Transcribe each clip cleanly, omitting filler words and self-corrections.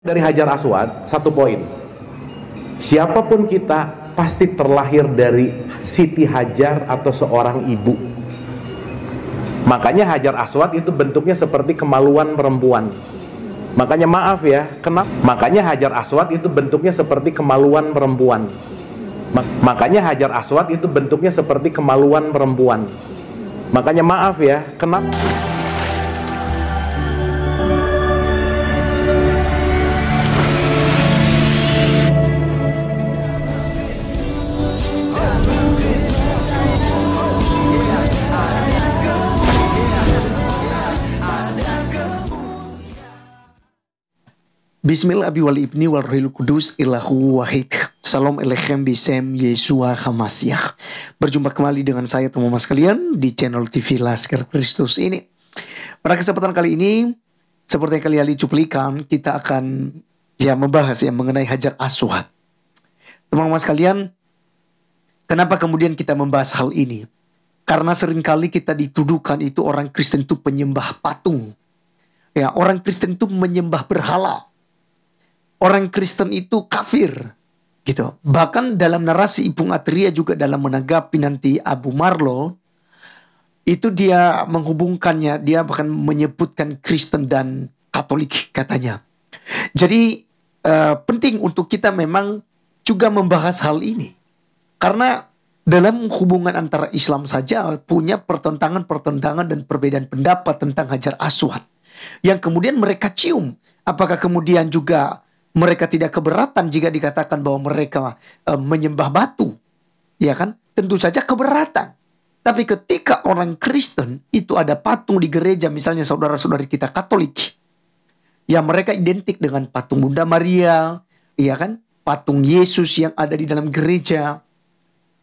Dari Hajar Aswad, satu poin. Siapapun kita pasti terlahir dari Siti Hajar atau seorang ibu. Makanya Hajar Aswad itu bentuknya seperti kemaluan perempuan. Makanya maaf ya, kenapa? Makanya Hajar Aswad itu bentuknya seperti kemaluan perempuan. Makanya Hajar Aswad itu bentuknya seperti kemaluan perempuan. Makanya maaf ya, kenapa? Bismillah abi wal ibni wal rohil kudus ilahu wahid. Salam alechem bisem Yesua Hamasyah. Berjumpa kembali dengan saya teman-teman sekalian di channel TV Laskar Kristus ini. Pada kesempatan kali ini, seperti yang kalian cuplikan, kita akan membahas mengenai Hajar Aswad. Teman-teman sekalian, kenapa kemudian kita membahas hal ini? Karena seringkali kita dituduhkan itu orang Kristen itu penyembah patung. Ya, orang Kristen itu menyembah berhala. Orang Kristen itu kafir, gitu. Bahkan dalam narasi Ibung Atria juga dalam menanggapi nanti Abu Marlon, itu dia menghubungkannya, dia bahkan menyebutkan Kristen dan Katolik katanya. Jadi penting untuk kita memang juga membahas hal ini. Karena dalam hubungan antara Islam saja punya pertentangan-pertentangan dan perbedaan pendapat tentang Hajar Aswad. Yang kemudian mereka cium. Apakah kemudian juga mereka tidak keberatan jika dikatakan bahwa mereka menyembah batu? Ya kan? Tentu saja keberatan. Tapi ketika orang Kristen itu ada patung di gereja, misalnya saudara-saudari kita Katolik, ya mereka identik dengan patung Bunda Maria, ya kan? Patung Yesus yang ada di dalam gereja.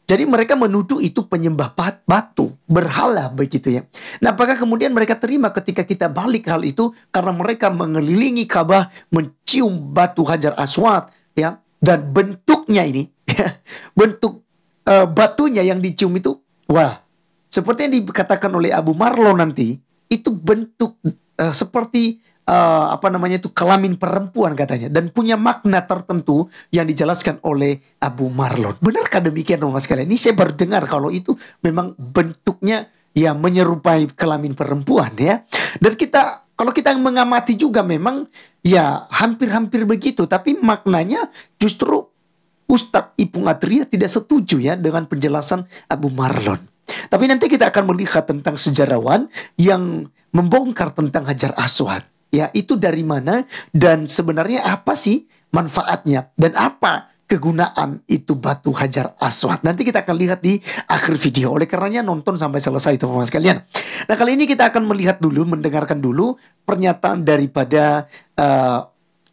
Jadi mereka menuduh itu penyembah batu, berhala begitu ya. Nah, apakah kemudian mereka terima ketika kita balik hal itu karena mereka mengelilingi Ka'bah, mencium batu Hajar Aswad ya, dan bentuknya ini bentuk batunya yang dicium itu, wah, seperti yang dikatakan oleh Abu Marlon nanti, itu bentuk seperti kelamin perempuan katanya, dan punya makna tertentu yang dijelaskan oleh Abu Marlon. Benarkah demikian teman-teman sekalian? Ini saya baru dengar kalau itu memang bentuknya ya menyerupai kelamin perempuan ya. Dan kalau kita mengamati juga memang ya hampir-hampir begitu, tapi maknanya justru Ustadz Ibung Atria tidak setuju ya dengan penjelasan Abu Marlon. Tapi nanti kita akan melihat tentang sejarawan yang membongkar tentang Hajar Aswad. Ya, itu dari mana dan sebenarnya apa sih manfaatnya dan apa kegunaan itu batu Hajar Aswad. Nanti kita akan lihat di akhir video. Oleh karenanya nonton sampai selesai teman-teman sekalian. Nah, kali ini kita akan mendengarkan dulu pernyataan daripada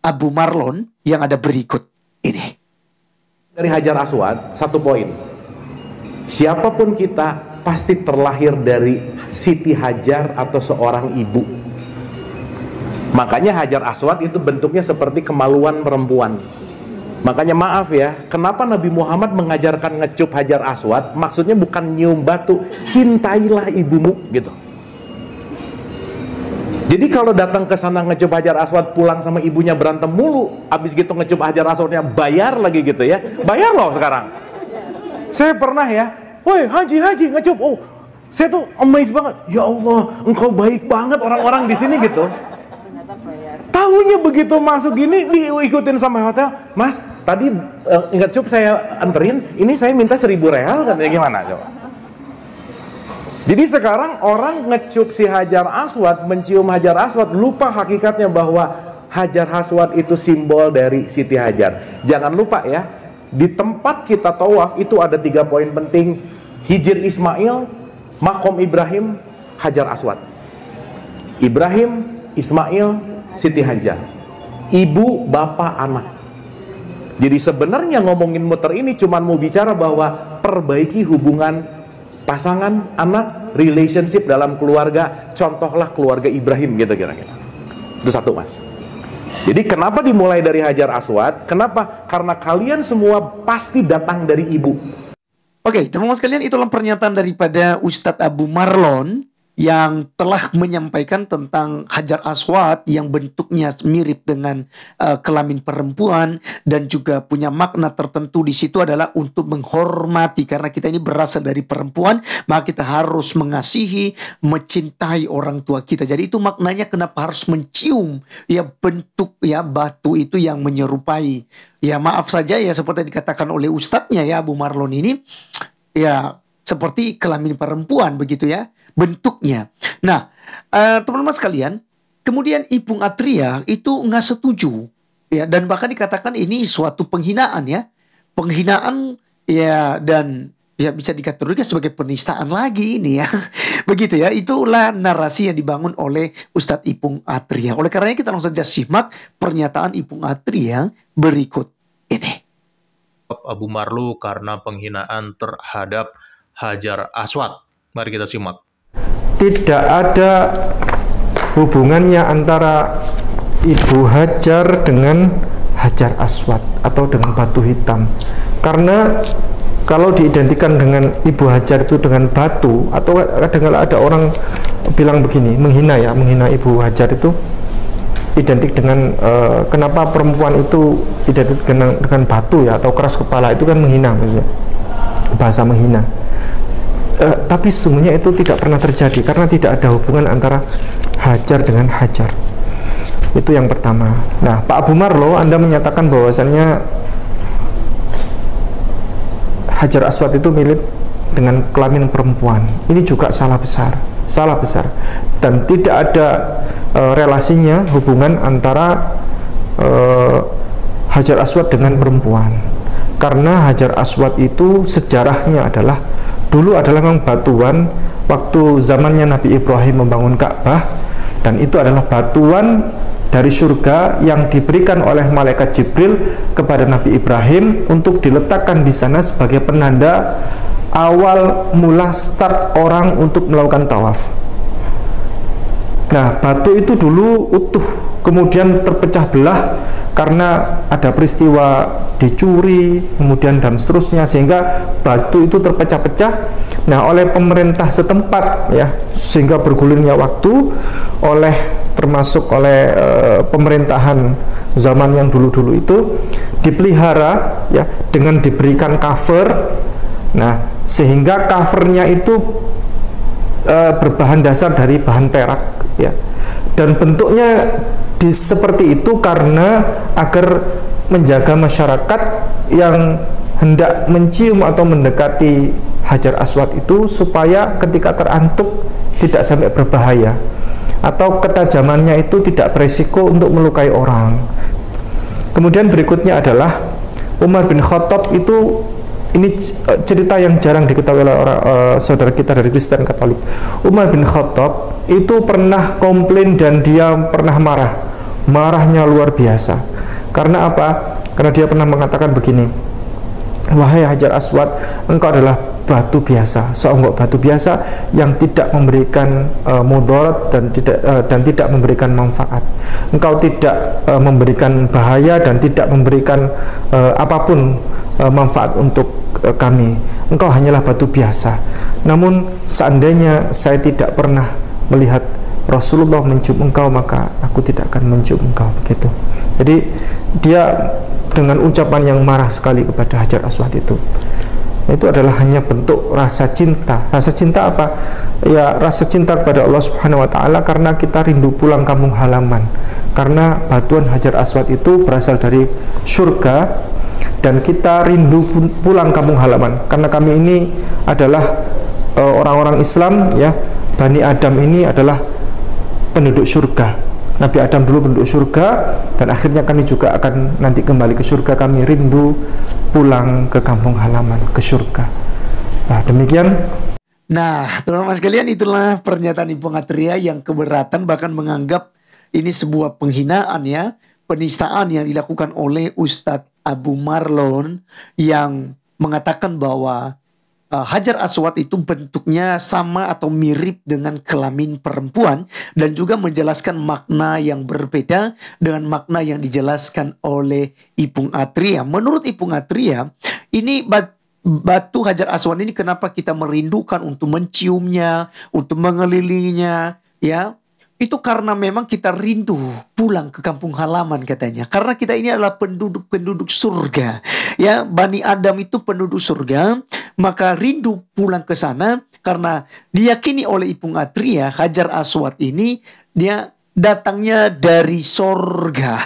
Abu Marlon yang ada berikut ini. Dari Hajar Aswad, satu poin. Siapapun kita pasti terlahir dari Siti Hajar atau seorang ibu. Makanya Hajar Aswad itu bentuknya seperti kemaluan perempuan. Makanya maaf ya, kenapa Nabi Muhammad mengajarkan ngecup Hajar Aswad? Maksudnya bukan nyium batu, cintailah ibumu gitu. Jadi kalau datang ke sana ngecup Hajar Aswad, pulang sama ibunya berantem mulu, abis gitu ngecup Hajar Aswadnya bayar lagi gitu ya. Bayar loh sekarang. Saya pernah ya, woi haji ngecup. Oh, saya tuh amazed banget. Ya Allah, engkau baik banget orang-orang di sini gitu. Tahunya begitu masuk gini diikutin sama hotel, Mas tadi ngecup saya anterin, ini saya minta 1.000 real katanya, gimana coba? Jadi sekarang orang ngecup si Hajar Aswad, mencium Hajar Aswad, lupa hakikatnya bahwa Hajar Aswad itu simbol dari Siti Hajar. Jangan lupa ya, di tempat kita tawaf itu ada 3 poin penting: Hijir Ismail, Makom Ibrahim, Hajar Aswad. Ibrahim, Ismail, Siti Hajar, ibu, bapak, anak. Jadi sebenarnya ngomongin muter ini cuman mau bicara bahwa perbaiki hubungan pasangan, anak, relationship dalam keluarga. Contohlah keluarga Ibrahim gitu kira-kira. Itu satu, Mas. Jadi kenapa dimulai dari Hajar Aswad? Kenapa? Karena kalian semua pasti datang dari ibu. Oke, teman-teman sekalian, itulah pernyataan daripada Ustadz Abu Marlon yang telah menyampaikan tentang Hajar Aswad yang bentuknya mirip dengan kelamin perempuan dan juga punya makna tertentu di situ adalah untuk menghormati, karena kita ini berasal dari perempuan, maka kita harus mengasihi, mencintai orang tua kita. Jadi itu maknanya kenapa harus mencium ya bentuk ya batu itu yang menyerupai. Ya maaf saja ya seperti dikatakan oleh ustadznya ya Abu Marlon ini ya seperti kelamin perempuan begitu ya bentuknya. Nah, teman-teman sekalian, kemudian Ipung Atria itu nggak setuju, ya, dan bahkan dikatakan ini suatu penghinaan ya, penghinaan ya, dan ya bisa dikategorikan sebagai penistaan lagi ini ya, begitu ya. Itulah narasi yang dibangun oleh Ustadz Ipung Atria. Oleh karenanya kita langsung saja simak pernyataan Ipung Atria berikut ini. Abu Marlu karena penghinaan terhadap Hajar Aswad. Mari kita simak. Tidak ada hubungannya antara Ibu Hajar dengan Hajar Aswad atau dengan batu hitam. Karena kalau diidentikan dengan Ibu Hajar itu dengan batu, atau kadang-kadang ada orang bilang begini, menghina Ibu Hajar itu identik dengan kenapa perempuan itu identik dengan batu ya, atau keras kepala, itu kan menghina, maksudnya bahasa menghina. Tapi sesungguhnya itu tidak pernah terjadi karena tidak ada hubungan antara Hajar dengan Hajar. Itu yang pertama. Nah, Pak Abu Marlo, Anda menyatakan bahwasannya Hajar Aswad itu mirip dengan kelamin perempuan. Ini juga salah besar, dan tidak ada relasinya, hubungan antara Hajar Aswad dengan perempuan. Karena Hajar Aswad itu sejarahnya adalah dulu adalah memang batuan waktu zamannya Nabi Ibrahim membangun Ka'bah, dan itu adalah batuan dari surga yang diberikan oleh malaikat Jibril kepada Nabi Ibrahim untuk diletakkan di sana sebagai penanda awal mula start orang untuk melakukan tawaf. Nah, batu itu dulu utuh, kemudian terpecah belah karena ada peristiwa dicuri, kemudian dan seterusnya, sehingga batu itu terpecah-pecah. Nah, oleh pemerintah setempat ya, sehingga bergulirnya waktu termasuk oleh pemerintahan zaman yang dulu-dulu itu dipelihara ya dengan diberikan cover. Nah, sehingga covernya itu berbahan dasar dari bahan perak ya, dan bentuknya seperti itu karena agar menjaga masyarakat yang hendak mencium atau mendekati Hajar Aswad itu supaya ketika terantuk tidak sampai berbahaya, atau ketajamannya itu tidak beresiko untuk melukai orang. Kemudian berikutnya adalah Umar bin Khattab itu, ini cerita yang jarang diketahui oleh saudara kita dari Kristen Katolik. Umar bin Khattab itu pernah komplain dan dia pernah marahnya luar biasa. Karena apa? Karena dia pernah mengatakan begini, wahai Hajar Aswad, engkau adalah batu biasa, seonggok batu biasa yang tidak memberikan mudarat dan tidak memberikan manfaat. Engkau tidak memberikan bahaya dan tidak memberikan apapun manfaat untuk kami. Engkau hanyalah batu biasa. Namun seandainya saya tidak pernah melihat Rasulullah mencium engkau, maka aku tidak akan mencium engkau, begitu. Jadi dia dengan ucapan yang marah sekali kepada Hajar Aswad itu adalah hanya bentuk rasa cinta. Rasa cinta apa? Ya, rasa cinta kepada Allah Subhanahu wa taala karena kita rindu pulang kampung halaman. Karena batuan Hajar Aswad itu berasal dari surga dan kita rindu pulang kampung halaman. Karena kami ini adalah orang-orang Islam ya, Bani Adam ini adalah penduduk surga. Nabi Adam dulu penduduk surga, dan akhirnya kami juga akan nanti kembali ke surga. Kami rindu pulang ke kampung halaman, ke surga. Nah, demikian. Nah, teman-teman sekalian, itulah pernyataan Ipung Atria yang keberatan, bahkan menganggap ini sebuah penghinaan ya, penistaan yang dilakukan oleh Ustadz Abu Marlon yang mengatakan bahwa Hajar Aswad itu bentuknya sama atau mirip dengan kelamin perempuan, dan juga menjelaskan makna yang berbeda dengan makna yang dijelaskan oleh Ipung Atria. Menurut Ipung Atria, ini batu Hajar Aswad ini kenapa kita merindukan untuk menciumnya, untuk mengelilinginya, ya? Itu karena memang kita rindu pulang ke kampung halaman katanya. Karena kita ini adalah penduduk-penduduk surga. Ya, Bani Adam itu penduduk surga, maka rindu pulang ke sana karena diyakini oleh Ipung Atria, Hajar Aswad ini dia datangnya dari sorga.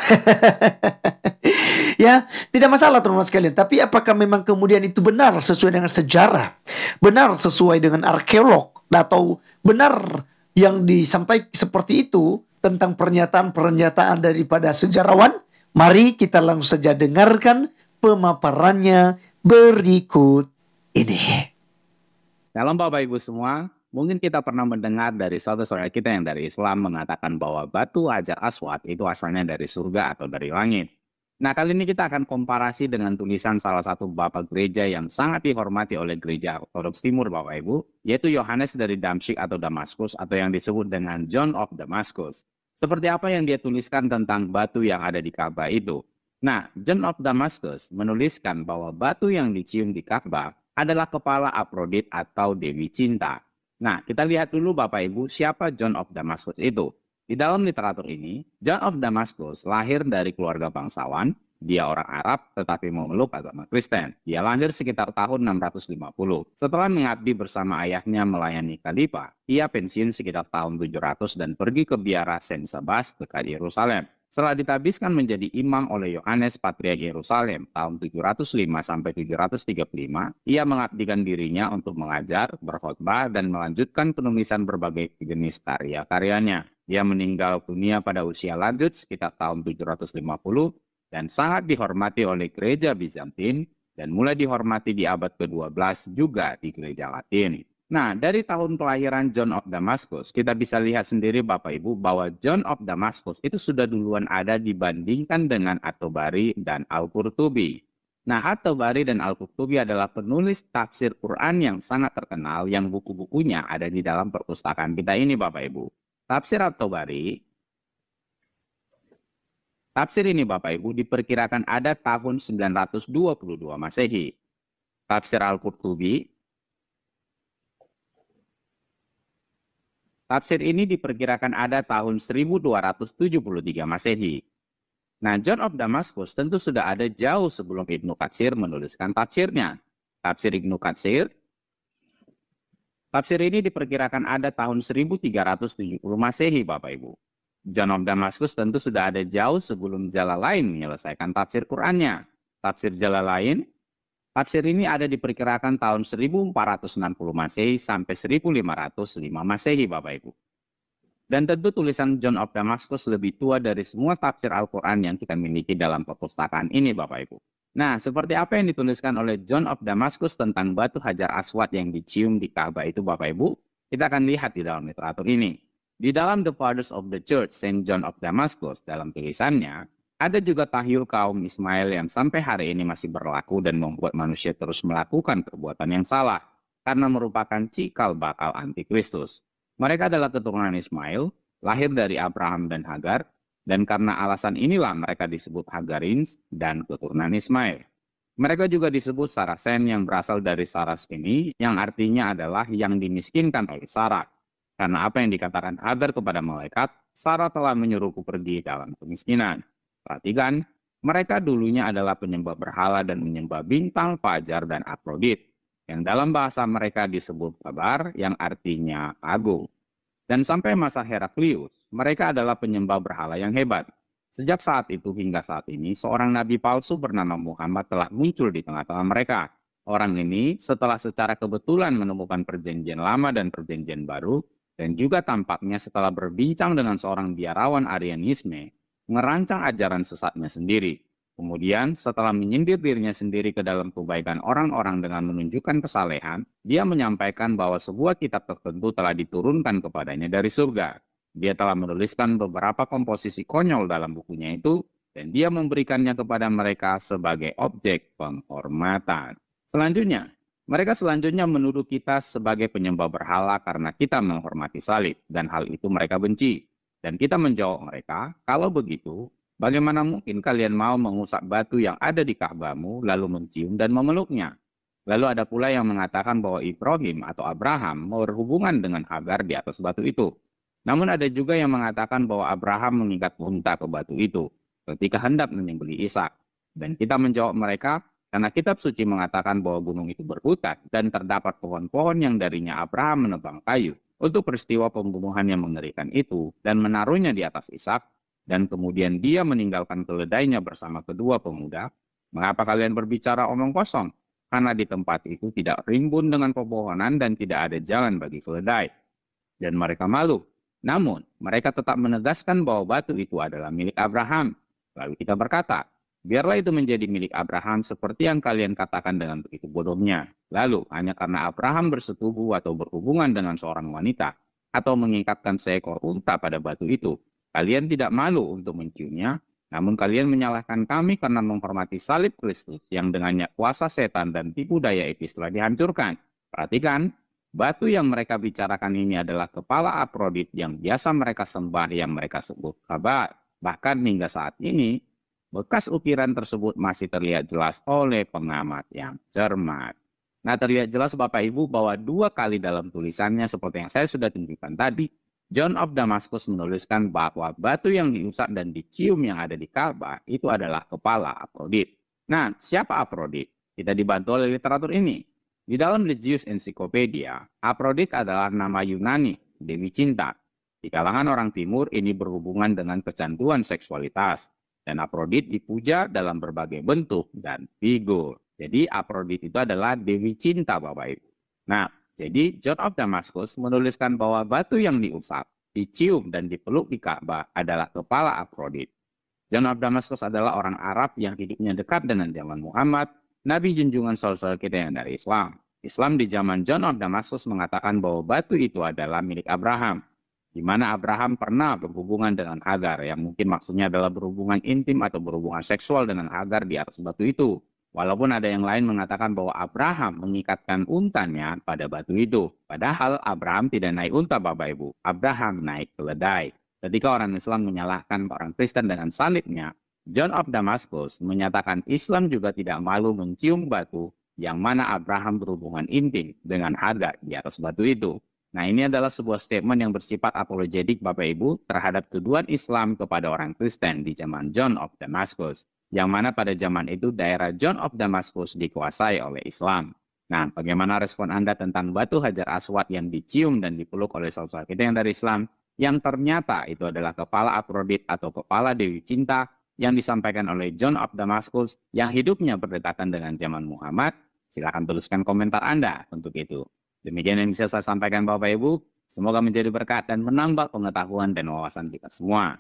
Ya, tidak masalah teman-teman sekalian. Tapi apakah memang kemudian itu benar sesuai dengan sejarah? Benar sesuai dengan arkeolog? Atau benar yang disampaikan seperti itu tentang pernyataan-pernyataan daripada sejarawan? Mari kita langsung saja dengarkan pemaparannya berikut ini. Dalam Bapak Ibu semua, mungkin kita pernah mendengar dari saudara-saudara kita yang dari Islam mengatakan bahwa batu Hajar Aswad itu asalnya dari surga atau dari langit. Nah, kali ini kita akan komparasi dengan tulisan salah satu bapak gereja yang sangat dihormati oleh gereja Ortodoks Timur, Bapak Ibu, yaitu Yohanes dari Damsyik atau Damaskus, atau yang disebut dengan John of Damascus. Seperti apa yang dia tuliskan tentang batu yang ada di Ka'bah itu? Nah, John of Damascus menuliskan bahwa batu yang dicium di Ka'bah adalah kepala Afrodit atau Dewi Cinta. Nah, kita lihat dulu Bapak Ibu, siapa John of Damascus itu? Di dalam literatur ini, John of Damascus lahir dari keluarga bangsawan. Dia orang Arab tetapi memeluk agama Kristen. Dia lahir sekitar tahun 650. Setelah mengabdi bersama ayahnya melayani khalifah, ia pensiun sekitar tahun 700 dan pergi ke biara Saint Sabas dekat Yerusalem. Setelah ditabiskan menjadi imam oleh Yohanes Patriark Yerusalem tahun 705 sampai 735, ia mengabdikan dirinya untuk mengajar, berkhotbah, dan melanjutkan penulisan berbagai jenis karya-karyanya. Dia meninggal dunia pada usia lanjut sekitar tahun 750 dan sangat dihormati oleh gereja Bizantin dan mulai dihormati di abad ke-12 juga di gereja Latin. Nah, dari tahun kelahiran John of Damascus, kita bisa lihat sendiri Bapak Ibu bahwa John of Damascus itu sudah duluan ada dibandingkan dengan At-Tabari dan Al-Qurtubi. Nah, At-Tabari dan Al-Qurtubi adalah penulis tafsir Quran yang sangat terkenal yang buku-bukunya ada di dalam perpustakaan kita ini Bapak Ibu. Tafsir At-Tabari, tafsir ini Bapak Ibu diperkirakan ada tahun 922 Masehi. Tafsir Al-Qurtubi, tafsir ini diperkirakan ada tahun 1273 Masehi. Nah, John of Damascus tentu sudah ada jauh sebelum Ibnu Katsir menuliskan tafsirnya. Tafsir Ibnu Katsir, tafsir ini diperkirakan ada tahun 1370 Masehi, Bapak Ibu. John of Damascus tentu sudah ada jauh sebelum Jalalain menyelesaikan tafsir Qur'annya. Tafsir Jalalain, tafsir ini ada diperkirakan tahun 1460 Masehi sampai 1505 Masehi, Bapak Ibu. Dan tentu tulisan John of Damascus lebih tua dari semua tafsir Al-Quran yang kita miliki dalam perpustakaan ini, Bapak Ibu. Nah, seperti apa yang dituliskan oleh John of Damascus tentang batu Hajar Aswad yang dicium di Ka'bah itu, Bapak Ibu, kita akan lihat di dalam literatur ini. Di dalam The Fathers of the Church, Saint John of Damascus, dalam tulisannya, ada juga tahyul kaum Ismail yang sampai hari ini masih berlaku dan membuat manusia terus melakukan perbuatan yang salah, karena merupakan cikal bakal antikristus. Mereka adalah keturunan Ismail, lahir dari Abraham dan Hagar, dan karena alasan inilah mereka disebut Hagarins dan keturunan Ismail. Mereka juga disebut Sarasen yang berasal dari Saras ini, yang artinya adalah yang dimiskinkan oleh Sarah. Karena apa yang dikatakan Hagar kepada malaikat, Sarah telah menyuruhku pergi dalam kemiskinan. Perhatikan, mereka dulunya adalah penyembah berhala dan menyembah bintang, fajar, dan Afrodit, yang dalam bahasa mereka disebut kabar, yang artinya agung. Dan sampai masa Heraklius, mereka adalah penyembah berhala yang hebat. Sejak saat itu hingga saat ini, seorang nabi palsu bernama Muhammad telah muncul di tengah-tengah mereka. Orang ini setelah secara kebetulan menemukan perjanjian lama dan perjanjian baru, dan juga tampaknya setelah berbincang dengan seorang biarawan Arianisme, merancang ajaran sesatnya sendiri. Kemudian setelah menyindir dirinya sendiri ke dalam kebaikan orang-orang dengan menunjukkan kesalehan, dia menyampaikan bahwa sebuah kitab tertentu telah diturunkan kepadanya dari surga. Dia telah menuliskan beberapa komposisi konyol dalam bukunya itu, dan dia memberikannya kepada mereka sebagai objek penghormatan. Mereka selanjutnya menuduh kita sebagai penyembah berhala karena kita menghormati salib, dan hal itu mereka benci. Dan kita menjawab mereka, kalau begitu, bagaimana mungkin kalian mau mengusap batu yang ada di Ka'bahmu lalu mencium dan memeluknya? Lalu ada pula yang mengatakan bahwa Ibrahim atau Abraham berhubungan dengan Hagar di atas batu itu. Namun ada juga yang mengatakan bahwa Abraham mengikat unta ke batu itu ketika hendak menyembelih Ishak. Dan kita menjawab mereka, karena kitab suci mengatakan bahwa gunung itu berhutan dan terdapat pohon-pohon yang darinya Abraham menebang kayu untuk peristiwa pembunuhan yang mengerikan itu dan menaruhnya di atas Ishak, dan kemudian dia meninggalkan keledainya bersama kedua pemuda. Mengapa kalian berbicara omong kosong? Karena di tempat itu tidak rimbun dengan pepohonan dan tidak ada jalan bagi keledai. Dan mereka malu. Namun, mereka tetap menegaskan bahwa batu itu adalah milik Abraham. Lalu kita berkata, biarlah itu menjadi milik Abraham seperti yang kalian katakan dengan begitu bodohnya. Lalu, hanya karena Abraham bersetubuh atau berhubungan dengan seorang wanita, atau mengikatkan seekor unta pada batu itu, kalian tidak malu untuk menciumnya. Namun kalian menyalahkan kami karena menghormati salib Kristus yang dengannya kuasa setan dan tipu daya iblis telah dihancurkan. Perhatikan, batu yang mereka bicarakan ini adalah kepala Afrodit yang biasa mereka sembah yang mereka sebut Kabar. Bahkan hingga saat ini, bekas ukiran tersebut masih terlihat jelas oleh pengamat yang cermat. Nah, terlihat jelas Bapak Ibu bahwa 2 kali dalam tulisannya seperti yang saya sudah tunjukkan tadi, John of Damascus menuliskan bahwa batu yang diusap dan dicium yang ada di Ka'bah itu adalah kepala Afrodit. Nah, siapa Afrodit? Kita dibantu oleh literatur ini. Di dalam The Jewish Encyclopedia, Afrodit adalah nama Yunani, dewi cinta. Di kalangan orang timur ini berhubungan dengan kecanduan seksualitas. Dan Afrodit dipuja dalam berbagai bentuk dan figur. Jadi Afrodit itu adalah dewi cinta Bapak Ibu. Nah, jadi John of Damascus menuliskan bahwa batu yang diusap, dicium dan dipeluk di Ka'bah adalah kepala Afrodit. John of Damascus adalah orang Arab yang hidupnya dekat dengan zaman Muhammad, Nabi junjungan saudara kita yang dari Islam. Islam di zaman John of Damascus mengatakan bahwa batu itu adalah milik Abraham, di mana Abraham pernah berhubungan dengan Hagar, yang mungkin maksudnya adalah berhubungan intim atau berhubungan seksual dengan Hagar di atas batu itu. Walaupun ada yang lain mengatakan bahwa Abraham mengikatkan untanya pada batu itu. Padahal Abraham tidak naik unta Bapak Ibu. Abraham naik keledai. Ketika orang Islam menyalahkan orang Kristen dengan salibnya, John of Damascus menyatakan Islam juga tidak malu mencium batu yang mana Abraham berhubungan intim dengan Hagar di atas batu itu. Nah, ini adalah sebuah statement yang bersifat apologetik Bapak Ibu terhadap tuduhan Islam kepada orang Kristen di zaman John of Damascus. Yang mana pada zaman itu daerah John of Damascus dikuasai oleh Islam. Nah, bagaimana respon Anda tentang batu Hajar Aswad yang dicium dan dipeluk oleh saudara kita yang dari Islam, yang ternyata itu adalah kepala Afrodit atau kepala Dewi Cinta yang disampaikan oleh John of Damascus yang hidupnya berdekatan dengan zaman Muhammad? Silakan tuliskan komentar Anda untuk itu. Demikian yang bisa saya sampaikan Bapak Ibu. Semoga menjadi berkat dan menambah pengetahuan dan wawasan kita semua.